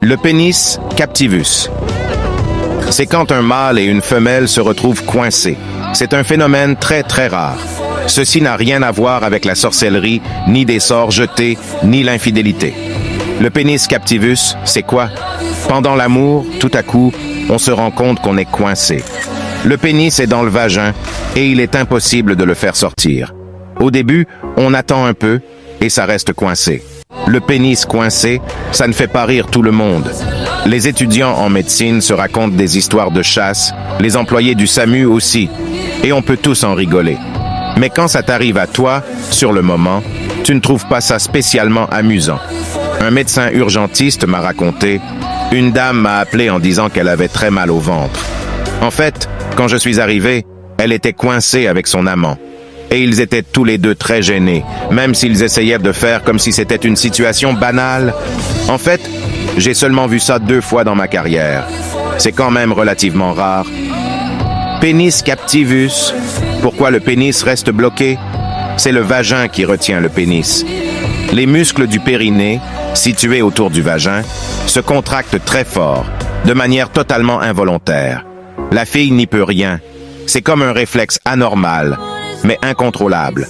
Le pénis captivus. C'est quand un mâle et une femelle se retrouvent coincés. C'est un phénomène très rare. Ceci n'a rien à voir avec la sorcellerie, ni des sorts jetés, ni l'infidélité. Le pénis captivus, c'est quoi? Pendant l'amour, tout à coup, on se rend compte qu'on est coincé. Le pénis est dans le vagin et il est impossible de le faire sortir. Au début, on attend un peu et ça reste coincé. Le pénis coincé, ça ne fait pas rire tout le monde. Les étudiants en médecine se racontent des histoires de chasse, les employés du SAMU aussi, et on peut tous en rigoler. Mais quand ça t'arrive à toi, sur le moment, tu ne trouves pas ça spécialement amusant. Un médecin urgentiste m'a raconté, une dame m'a appelé en disant qu'elle avait très mal au ventre. En fait, quand je suis arrivé, elle était coincée avec son amant. Et ils étaient tous les deux très gênés, même s'ils essayaient de faire comme si c'était une situation banale. En fait, j'ai seulement vu ça 2 fois dans ma carrière. C'est quand même relativement rare. Pénis captivus. Pourquoi le pénis reste bloqué? C'est le vagin qui retient le pénis. Les muscles du périnée, situés autour du vagin, se contractent très fort, de manière totalement involontaire. La fille n'y peut rien. C'est comme un réflexe anormal, mais incontrôlable.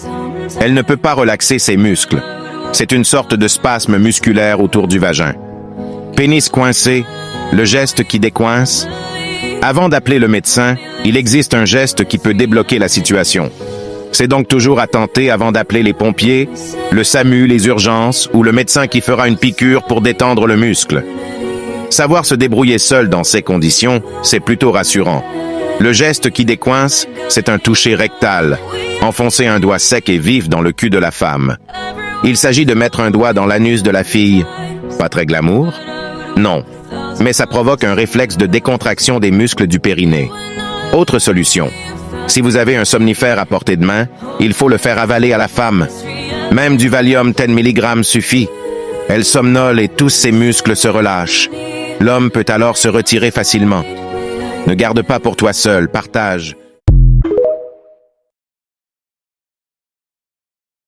Elle ne peut pas relaxer ses muscles. C'est une sorte de spasme musculaire autour du vagin. Pénis coincé, le geste qui décoince. Avant d'appeler le médecin, il existe un geste qui peut débloquer la situation. C'est donc toujours à tenter avant d'appeler les pompiers, le SAMU, les urgences ou le médecin qui fera une piqûre pour détendre le muscle. Savoir se débrouiller seul dans ces conditions, c'est plutôt rassurant. Le geste qui décoince, c'est un toucher rectal, enfoncer un doigt sec et vif dans le cul de la femme. Il s'agit de mettre un doigt dans l'anus de la fille. Pas très glamour? Non. Mais ça provoque un réflexe de décontraction des muscles du périnée. Autre solution. Si vous avez un somnifère à portée de main, il faut le faire avaler à la femme. Même du Valium 10 mg suffit. Elle somnole et tous ses muscles se relâchent. L'homme peut alors se retirer facilement. Ne garde pas pour toi seul, partage.